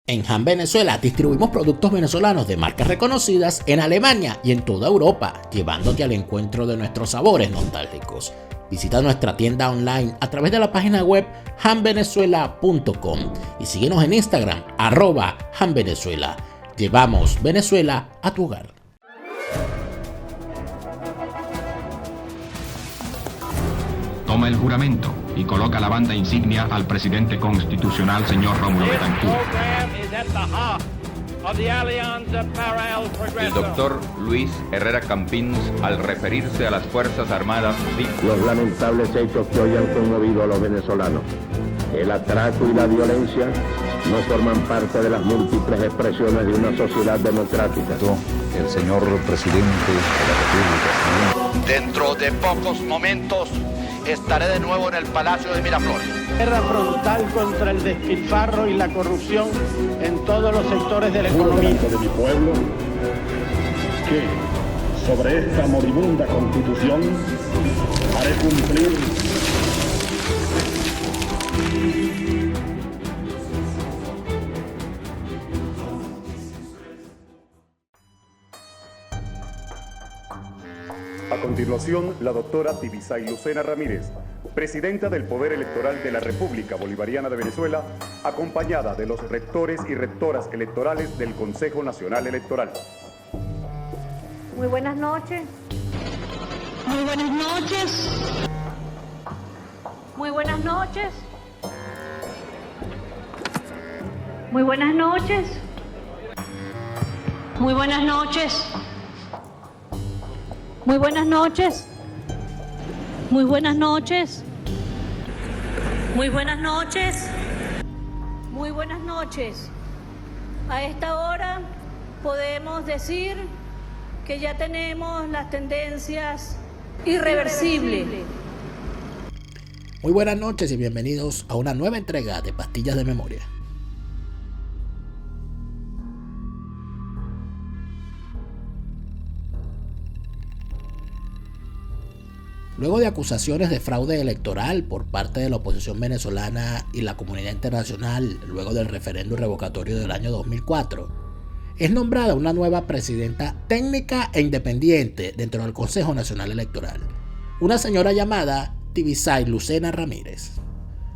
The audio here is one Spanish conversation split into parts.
En Han Venezuela distribuimos productos venezolanos de marcas reconocidas en Alemania y en toda Europa, llevándote al encuentro de nuestros sabores nostálgicos. Visita nuestra tienda online a través de la página web hanvenezuela.com y síguenos en Instagram, @hanvenezuela. Llevamos Venezuela a tu hogar. Toma el juramento y coloca la banda insignia al presidente constitucional, señor Rómulo Betancourt. El doctor Luis Herrera Campins, al referirse a las Fuerzas Armadas, dijo: los lamentables hechos que hoy han conmovido a los venezolanos, el atraco y la violencia, no forman parte de las múltiples expresiones de una sociedad democrática. El señor presidente de la República. Dentro de pocos momentos estaré de nuevo en el Palacio de Miraflores. Guerra frontal contra el despilfarro y la corrupción en todos los sectores de la economía. De mi pueblo, que sobre esta moribunda constitución haré cumplir A continuación, la doctora Tibisay Lucena Ramírez, presidenta del Poder Electoral de la República Bolivariana de Venezuela, acompañada de los rectores y rectoras electorales del Consejo Nacional Electoral. Muy buenas noches. Muy buenas noches. Muy buenas noches. Muy buenas noches. Muy buenas noches. Muy buenas noches. Muy buenas noches. Muy buenas noches. Muy buenas noches. A esta hora podemos decir que ya tenemos las tendencias irreversibles. Muy buenas noches y bienvenidos a una nueva entrega de Pastillas de Memoria. Luego de acusaciones de fraude electoral por parte de la oposición venezolana y la comunidad internacional luego del referéndum revocatorio del año 2004, es nombrada una nueva presidenta técnica e independiente dentro del Consejo Nacional Electoral, una señora llamada Tibisay Lucena Ramírez.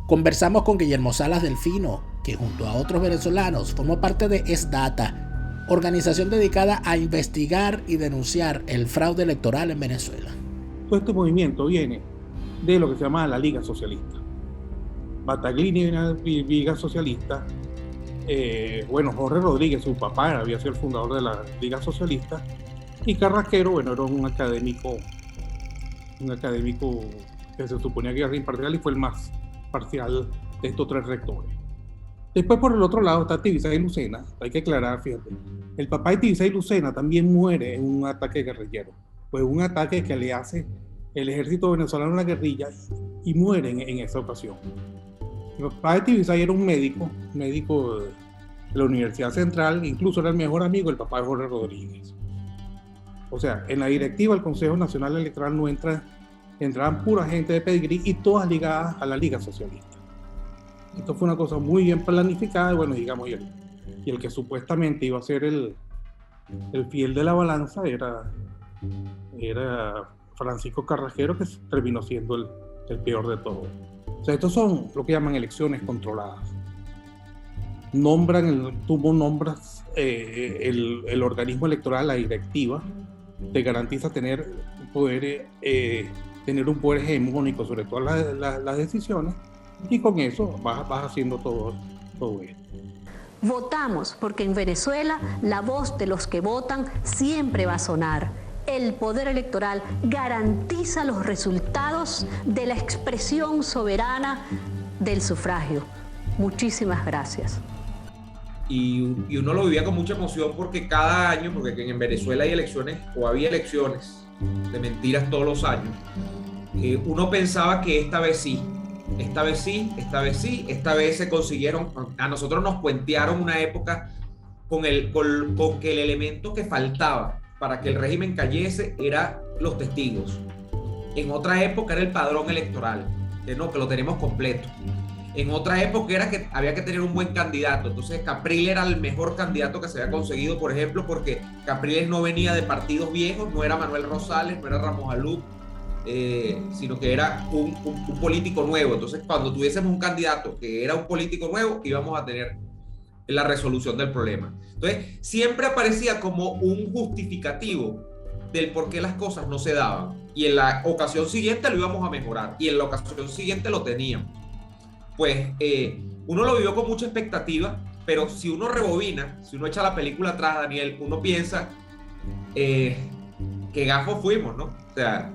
Conversamos con Guillermo Salas Delfino, que junto a otros venezolanos formó parte de ESDATA, organización dedicada a investigar y denunciar el fraude electoral en Venezuela. Todo este movimiento viene de lo que se llama la Liga Socialista. Battaglini viene de la Liga Socialista. Jorge Rodríguez, su papá, había sido el fundador de la Liga Socialista. Y Carrasquero, era un académico que se suponía que era imparcial y fue el más parcial de estos tres rectores. Después, por el otro lado, está Tibisay Lucena. Hay que aclarar, fíjate. El papá de Tibisay Lucena también muere en un ataque guerrillero. Fue un ataque que le hace el ejército venezolano a la guerrilla y mueren en esa ocasión. El papá de Tibisay era un médico de la Universidad Central, incluso era el mejor amigo del papá de Jorge Rodríguez. O sea, en la directiva del Consejo Nacional Electoral no entraban pura gente de pedigrí y todas ligadas a la Liga Socialista. Esto fue una cosa muy bien planificada, y el que supuestamente iba a ser el fiel de la balanza era Francisco Carrasquero, que terminó siendo el peor de todos. O sea, estos son lo que llaman elecciones controladas. Tú nombras el organismo electoral, la directiva, te garantiza tener un poder hegemónico sobre todas las decisiones, y con eso vas haciendo todo esto. Votamos porque en Venezuela la voz de los que votan siempre va a sonar. El poder electoral garantiza los resultados de la expresión soberana del sufragio. Muchísimas gracias. Y uno lo vivía con mucha emoción porque cada año, porque en Venezuela hay elecciones, o había elecciones de mentiras todos los años, uno pensaba que esta vez se consiguieron. A nosotros nos puentearon una época con que el elemento que faltaba para que el régimen cayese era los testigos. En otra época era el padrón electoral, que lo tenemos completo. En otra época era que había que tener un buen candidato. Entonces Capriles era el mejor candidato que se había conseguido, por ejemplo, porque Capriles no venía de partidos viejos, no era Manuel Rosales, no era Ramos Alup, sino que era un político nuevo. Entonces, cuando tuviésemos un candidato que era un político nuevo, íbamos a tener la resolución del problema. Entonces, siempre aparecía como un justificativo del por qué las cosas no se daban. Y en la ocasión siguiente lo íbamos a mejorar. Y en la ocasión siguiente lo teníamos. Pues uno lo vivió con mucha expectativa, pero si uno rebobina, si uno echa la película atrás, Daniel, uno piensa que gafos fuimos, ¿no? O sea,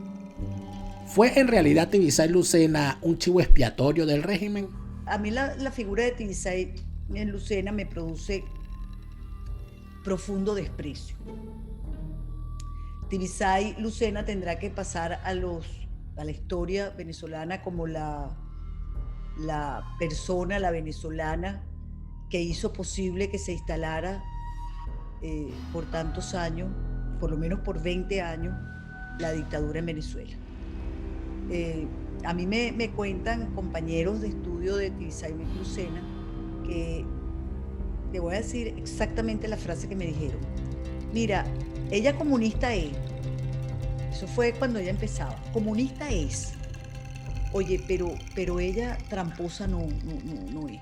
¿fue en realidad Tibisay Lucena un chivo expiatorio del régimen? A mí la figura de Tibisay Lucena me produce profundo desprecio. Tibisay Lucena tendrá que pasar a la historia venezolana como la persona, la venezolana que hizo posible que se instalara por tantos años, por lo menos por 20 años, la dictadura en Venezuela. A mí me cuentan compañeros de estudio de Tibisay Lucena que te voy a decir exactamente la frase que me dijeron. Mira, ella comunista es. Eso fue cuando ella empezaba. Comunista es. Oye, pero ella tramposa no es.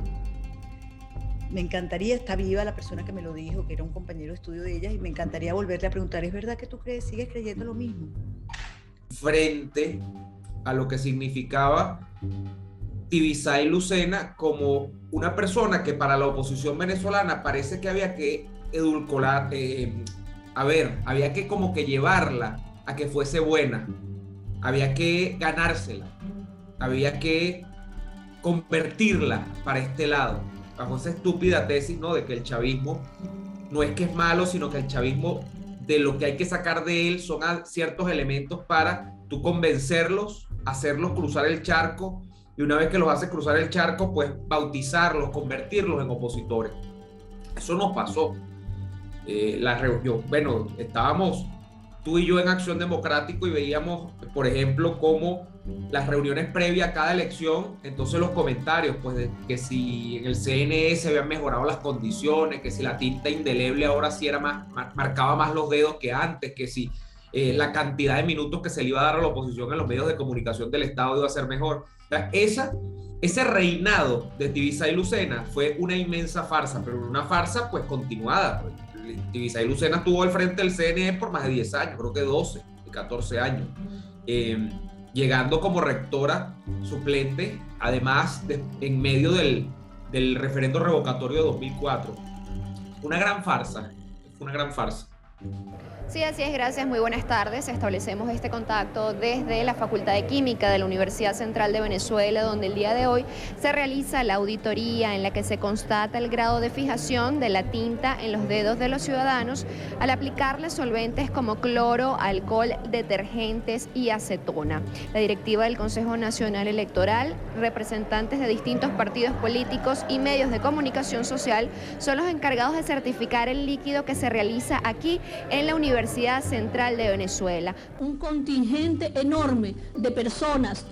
Me encantaría, está viva la persona que me lo dijo, que era un compañero de estudio de ella, y me encantaría volverle a preguntar, ¿es verdad que tú sigues creyendo lo mismo? Frente a lo que significaba Tibisay Lucena como una persona que para la oposición venezolana parece que había que edulcorar, había que como que llevarla a que fuese buena, había que ganársela, había que convertirla para este lado, bajo esa estúpida tesis, ¿no?, de que el chavismo no es que es malo, sino que el chavismo, de lo que hay que sacar de él son ciertos elementos para tú convencerlos, hacerlos cruzar el charco, y una vez que los haces cruzar el charco, pues bautizarlos, convertirlos en opositores. Eso nos pasó. Estábamos tú y yo en Acción Democrático y veíamos, por ejemplo, cómo las reuniones previas a cada elección, entonces los comentarios, pues de que si en el CNE se habían mejorado las condiciones, que si la tinta indeleble ahora sí era marcaba más los dedos que antes, que si la cantidad de minutos que se le iba a dar a la oposición en los medios de comunicación del Estado iba a ser mejor. O sea, ese reinado de Tibisay Lucena fue una inmensa farsa, pero una farsa pues continuada. Tibisay Lucena estuvo al frente del CNE por más de 10 años, creo que 12, 14 años, llegando como rectora suplente, además en medio del referendo revocatorio de 2004. Una gran farsa, fue una gran farsa. Sí, así es, gracias, muy buenas tardes. Establecemos este contacto desde la Facultad de Química de la Universidad Central de Venezuela, donde el día de hoy se realiza la auditoría en la que se constata el grado de fijación de la tinta en los dedos de los ciudadanos al aplicarle solventes como cloro, alcohol, detergentes y acetona. La directiva del Consejo Nacional Electoral, representantes de distintos partidos políticos y medios de comunicación social son los encargados de certificar el líquido que se realiza aquí en la Universidad Central de Venezuela. Un contingente enorme de personas,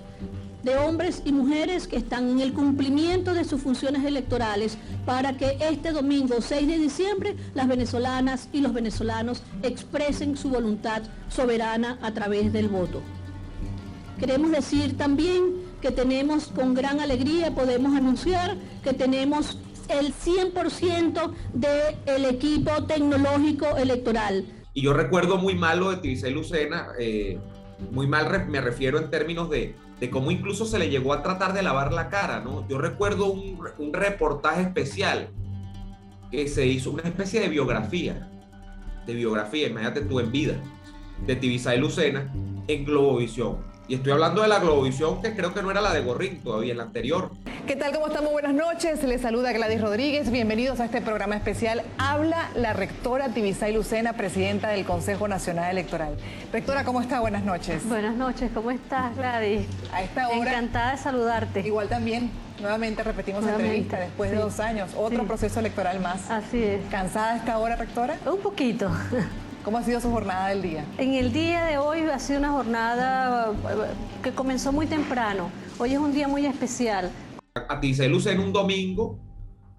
de hombres y mujeres que están en el cumplimiento de sus funciones electorales para que este domingo 6 de diciembre las venezolanas y los venezolanos expresen su voluntad soberana a través del voto. Queremos decir también que tenemos, con gran alegría, podemos anunciar que tenemos el 100% del equipo tecnológico electoral. Y yo recuerdo muy mal lo de Tibisay Lucena, muy mal me refiero en términos de cómo incluso se le llegó a tratar de lavar la cara, ¿no? Yo recuerdo un reportaje especial que se hizo, una especie de biografía, imagínate tú, en vida, de Tibisay Lucena en Globovisión. Y estoy hablando de la Globovisión, que creo que no era la de Gorrín todavía, la anterior. ¿Qué tal? ¿Cómo están? Muy buenas noches. Les saluda Gladys Rodríguez. Bienvenidos a este programa especial. Habla la rectora Tibisay Lucena, presidenta del Consejo Nacional Electoral. Rectora, ¿cómo está? Buenas noches. Buenas noches. ¿Cómo estás, Gladys? A esta hora. Encantada de saludarte. Igual también. Nuevamente repetimos entrevista después de 2 años. Otro proceso electoral más. Así es. ¿Cansada a esta hora, rectora? Un poquito. ¿Cómo ha sido su jornada del día? En el día de hoy ha sido una jornada que comenzó muy temprano. Hoy es un día muy especial. A Tibisay Lucena un domingo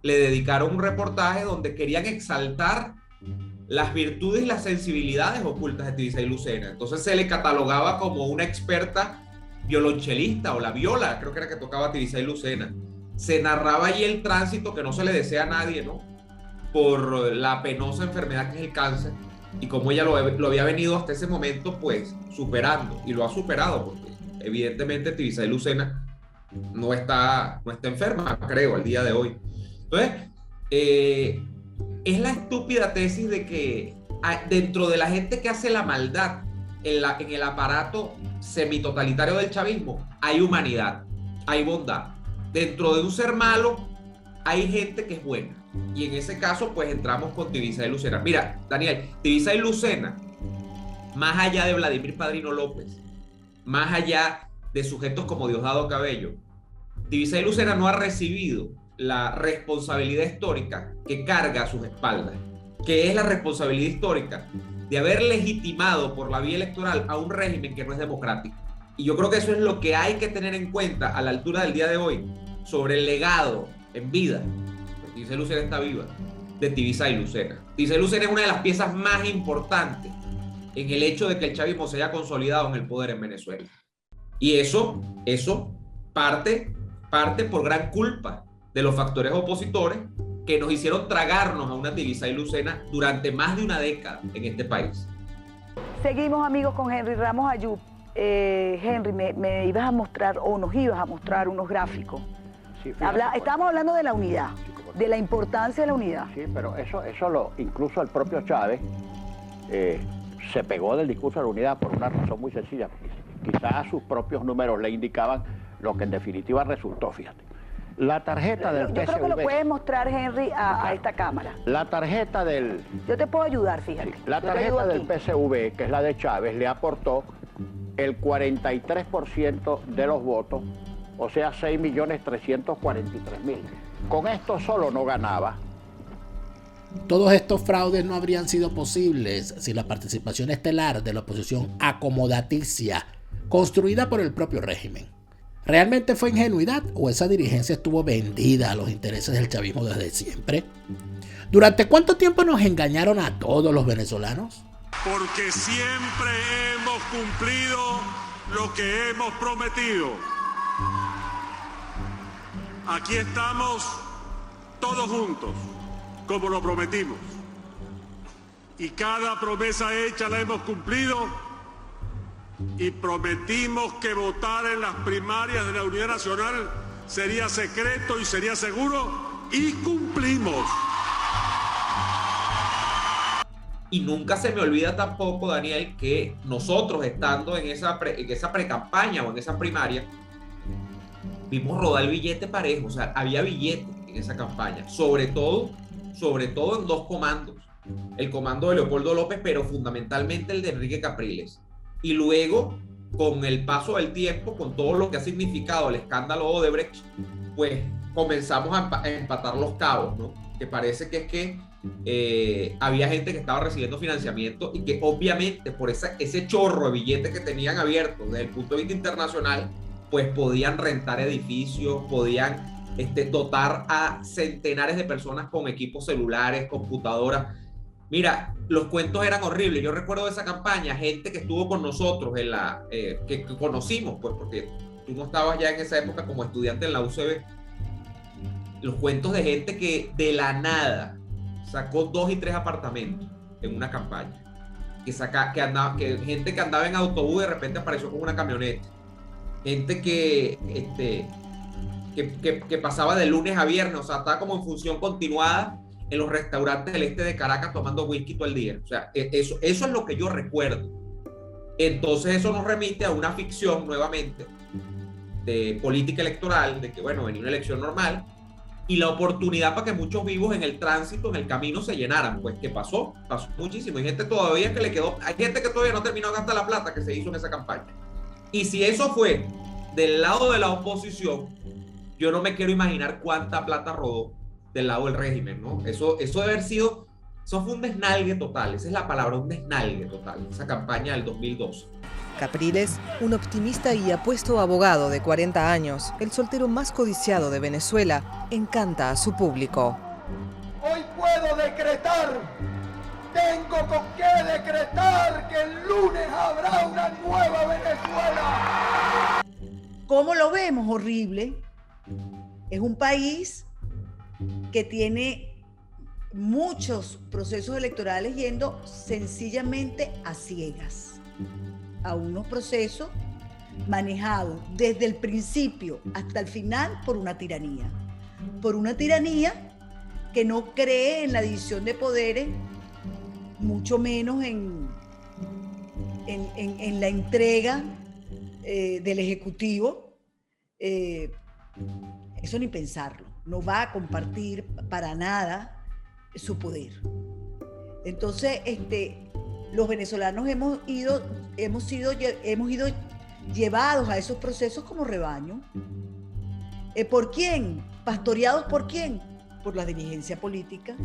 le dedicaron un reportaje donde querían exaltar las virtudes y las sensibilidades ocultas de Tibisay Lucena. Entonces se le catalogaba como una experta violonchelista, o la viola, creo que era que tocaba Tibisay Lucena. Se narraba allí el tránsito que no se le desea a nadie, ¿no? Por la penosa enfermedad que es el cáncer, y cómo ella lo había venido hasta ese momento pues superando, y lo ha superado, porque evidentemente Tibisay Lucena no está enferma, creo, al día de hoy. Entonces, es la estúpida tesis de que dentro de la gente que hace la maldad en el aparato semitotalitario del chavismo hay humanidad, hay bondad. Dentro de un ser malo hay gente que es buena. Y en ese caso, pues entramos con Tibisay Lucena. Mira, Daniel, Tibisay Lucena, más allá de Vladimir Padrino López, más allá de sujetos como Diosdado Cabello, Tibisay Lucena no ha recibido la responsabilidad histórica que carga a sus espaldas, que es la responsabilidad histórica de haber legitimado por la vía electoral a un régimen que no es democrático. Y yo creo que eso es lo que hay que tener en cuenta a la altura del día de hoy sobre el legado en vida, porque Tibisay Lucena está viva, de Tibisay Lucena. Tibisay Lucena es una de las piezas más importantes en el hecho de que el chavismo se haya consolidado en el poder en Venezuela. Y eso parte por gran culpa de los factores opositores que nos hicieron tragarnos a una Tibisay Lucena durante más de una década en este país. Seguimos, amigos, con Henry Ramos Ayub. Henry, me ibas a mostrar, o nos ibas a mostrar unos gráficos. Sí, estábamos hablando de la unidad, de la importancia de la unidad. Sí, pero incluso el propio Chávez se pegó del discurso de la unidad por una razón muy sencilla. Quizás sus propios números le indicaban lo que en definitiva resultó, fíjate. La tarjeta del PSV... Yo creo que lo puedes mostrar, Henry, a esta cámara. La tarjeta del... Yo te puedo ayudar, fíjate. Sí, la tarjeta del PSV, que es la de Chávez, le aportó el 43% de los votos, o sea, 6.343.000. Con esto solo no ganaba. Todos estos fraudes no habrían sido posibles sin la participación estelar de la oposición acomodaticia, construida por el propio régimen. ¿Realmente fue ingenuidad o esa dirigencia estuvo vendida a los intereses del chavismo desde siempre? ¿Durante cuánto tiempo nos engañaron a todos los venezolanos? Porque siempre hemos cumplido lo que hemos prometido. Aquí estamos todos juntos, como lo prometimos. Y cada promesa hecha la hemos cumplido. Y prometimos que votar en las primarias de la Unidad Nacional sería secreto y sería seguro, y cumplimos. Y nunca se me olvida tampoco, Daniel, que nosotros estando en esa pre-campaña o en esa primaria, vimos rodar el billete parejo, o sea, había billete en esa campaña, sobre todo en dos comandos, el comando de Leopoldo López, pero fundamentalmente el de Enrique Capriles. Y luego, con el paso del tiempo, con todo lo que ha significado el escándalo Odebrecht, pues comenzamos a empatar los cabos, ¿no? Que parece que es que había gente que estaba recibiendo financiamiento y que obviamente por ese chorro de billetes que tenían abiertos desde el punto de vista internacional, pues podían rentar edificios, podían dotar a centenares de personas con equipos celulares, computadoras. Mira, los cuentos eran horribles. Yo recuerdo de esa campaña, gente que estuvo con nosotros, que conocimos, pues, porque tú no estabas ya en esa época como estudiante en la UCB. Los cuentos de gente que de la nada sacó 2 y 3 apartamentos en una campaña. Gente que andaba en autobús de repente apareció con una camioneta. Gente que pasaba de lunes a viernes, o sea, estaba como en función continuada en los restaurantes del este de Caracas tomando whisky todo el día. O sea, eso es lo que yo recuerdo. Entonces eso nos remite a una ficción nuevamente de política electoral, de que bueno, venía una elección normal y la oportunidad para que muchos vivos en el tránsito, en el camino se llenaran. Pues ¿qué pasó? Pasó muchísimo. Hay gente todavía que le quedó, hay gente que todavía no terminó de gastar la plata que se hizo en esa campaña. Y si eso fue del lado de la oposición, yo no me quiero imaginar cuánta plata rodó del lado del régimen, ¿no? Eso debe haber sido, eso fue un desnalgue total, esa es la palabra, un desnalgue total, esa campaña del 2012. Capriles, un optimista y apuesto abogado de 40 años, el soltero más codiciado de Venezuela, encanta a su público. Hoy puedo decretar, tengo con qué decretar que el lunes habrá una nueva Venezuela. ¿Cómo lo vemos? Horrible. Es un país que tiene muchos procesos electorales yendo sencillamente a ciegas, a unos procesos manejados desde el principio hasta el final por una tiranía que no cree en la división de poderes, mucho menos en la entrega del Ejecutivo. Eso ni pensarlo, no va a compartir para nada su poder. Entonces, los venezolanos hemos ido llevados a esos procesos como rebaño. ¿Por quién? ¿Pastoreados por quién? Por la dirigencia política.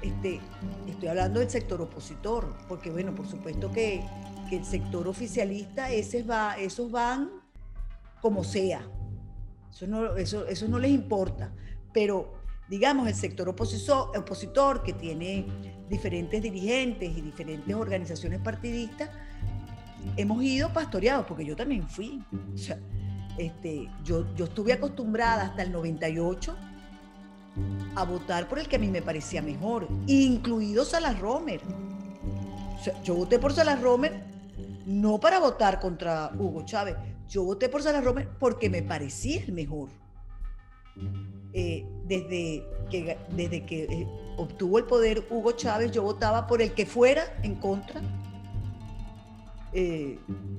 Estoy hablando del sector opositor, porque bueno, por supuesto que el sector oficialista, esos van como sea. Eso no les importa. Pero digamos, el sector opositor que tiene diferentes dirigentes y diferentes organizaciones partidistas, hemos ido pastoreados, porque yo también fui. O sea, yo estuve acostumbrada hasta el 98 a votar por el que a mí me parecía mejor, incluido Salas Romer. O sea, yo voté por Salas Romer no para votar contra Hugo Chávez, yo voté por Salas Romer porque me parecía el mejor. Desde que obtuvo el poder Hugo Chávez, yo votaba por el que fuera en contra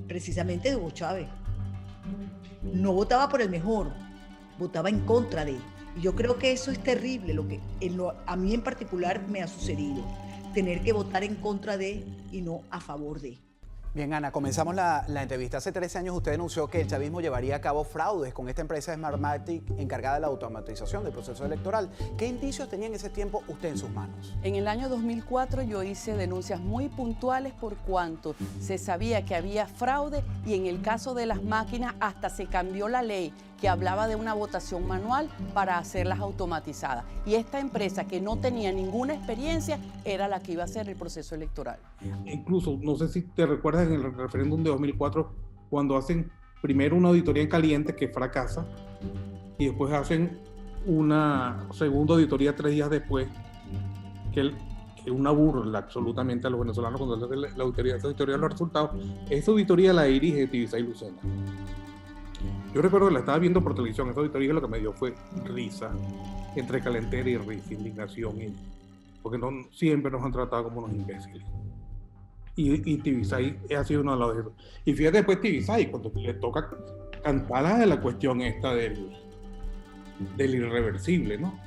precisamente de Hugo Chávez. No votaba por el mejor, votaba en contra de él. Y yo creo que eso es terrible, a mí en particular me ha sucedido, tener que votar en contra de y no a favor de. Bien, Ana, comenzamos la entrevista. Hace 13 años usted denunció que el chavismo llevaría a cabo fraudes con esta empresa Smartmatic encargada de la automatización del proceso electoral. ¿Qué indicios tenía en ese tiempo usted en sus manos? En el año 2004 yo hice denuncias muy puntuales por cuanto se sabía que había fraude y en el caso de las máquinas hasta se cambió la ley que hablaba de una votación manual para hacerlas automatizadas. Y esta empresa que no tenía ninguna experiencia era la que iba a hacer el proceso electoral. Incluso, no sé si te recuerdas en el referéndum de 2004, cuando hacen primero una auditoría en caliente que fracasa y después hacen una segunda auditoría 3 días después, que una burla absolutamente a los venezolanos cuando hacen la auditoría de los resultados. Esa auditoría la dirige Tibisay Lucena. Yo recuerdo que la estaba viendo por televisión, esa auditoría lo que me dio fue risa, entre calentera y risa, indignación, porque siempre nos han tratado como unos imbéciles. Y Tibisay ha sido uno de los... Y fíjate después Tibisay, cuando le toca cantar de la cuestión esta del irreversible, ¿no?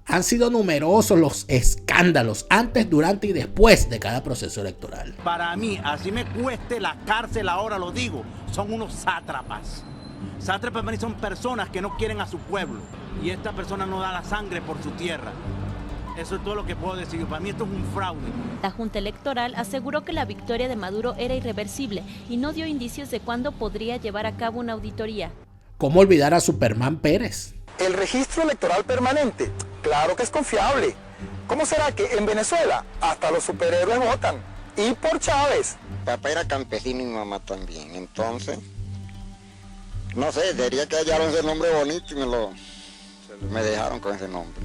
Han sido numerosos los escándalos antes, durante y después de cada proceso electoral. Para mí, así me cueste la cárcel, ahora lo digo, son unos sátrapas. Sátrapas para mí son personas que no quieren a su pueblo y esta persona no da la sangre por su tierra. Eso es todo lo que puedo decir. Para mí esto es un fraude. La Junta Electoral aseguró que la victoria de Maduro era irreversible y no dio indicios de cuándo podría llevar a cabo una auditoría. ¿Cómo olvidar a Superman Pérez? El registro electoral permanente, claro que es confiable. ¿Cómo será que en Venezuela hasta los superhéroes votan? Y por Chávez. Papá era campesino y mi mamá también, entonces, no sé, quería que hallaron ese nombre bonito y me dejaron con ese nombre.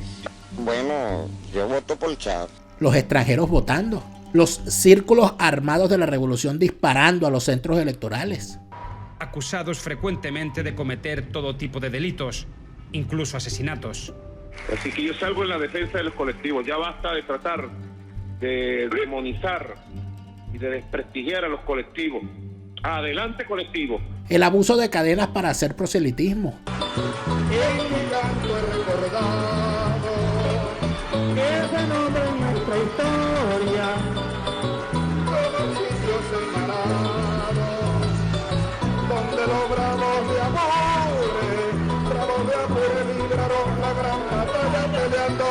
Bueno, yo voto por Chávez. Los extranjeros votando, los círculos armados de la revolución disparando a los centros electorales. Acusados frecuentemente de cometer todo tipo de delitos, incluso asesinatos. Así que yo salgo en la defensa de los colectivos. Ya basta de tratar de demonizar y de desprestigiar a los colectivos. Adelante, colectivo. El abuso de cadenas para hacer proselitismo. En mi canto he recordado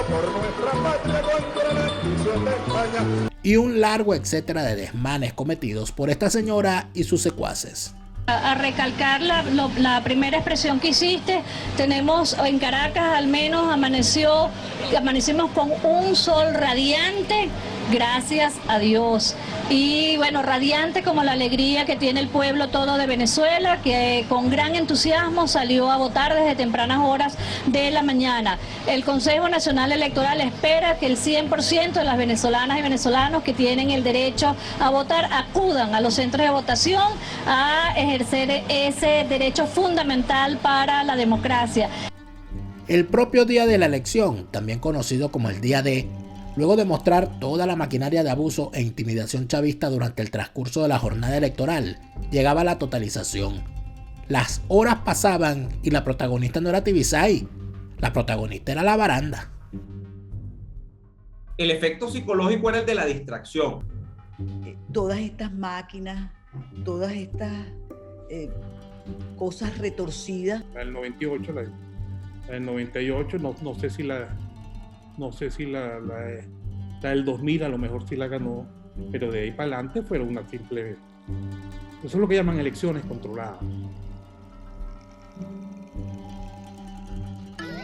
por nuestra patria contra la ambición de España. Y un largo etcétera de desmanes cometidos por esta señora y sus secuaces. A recalcar la primera expresión que hiciste, tenemos en Caracas al menos amanecimos con un sol radiante, gracias a Dios. Y bueno, radiante como la alegría que tiene el pueblo todo de Venezuela, que con gran entusiasmo salió a votar desde tempranas horas de la mañana. El Consejo Nacional Electoral espera que el 100% de las venezolanas y venezolanos que tienen el derecho a votar acudan a los centros de votación a ejercer ese derecho fundamental para la democracia. El propio día de la elección, también conocido como el día D, luego de mostrar toda la maquinaria de abuso e intimidación chavista durante el transcurso de la jornada electoral, llegaba la totalización. Las horas pasaban y la protagonista no era Tibisay, la protagonista era la baranda. El efecto psicológico era el de la distracción. Todas estas máquinas, todas estas cosas retorcidas. La del 98, la del 98, no sé si la del 2000 a lo mejor sí la ganó, pero de ahí para adelante fueron una simple... Eso es lo que llaman elecciones controladas.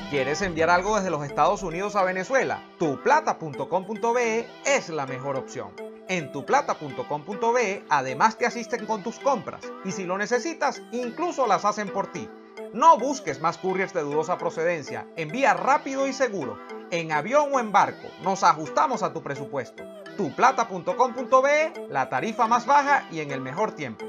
¿Quieres enviar algo desde los Estados Unidos a Venezuela? Tuplata.com.be es la mejor opción. En tuplata.com.be además te asisten con tus compras y si lo necesitas, incluso las hacen por ti. No busques más couriers de dudosa procedencia, envía rápido y seguro. En avión o en barco, nos ajustamos a tu presupuesto. Tuplata.com.be, la tarifa más baja y en el mejor tiempo.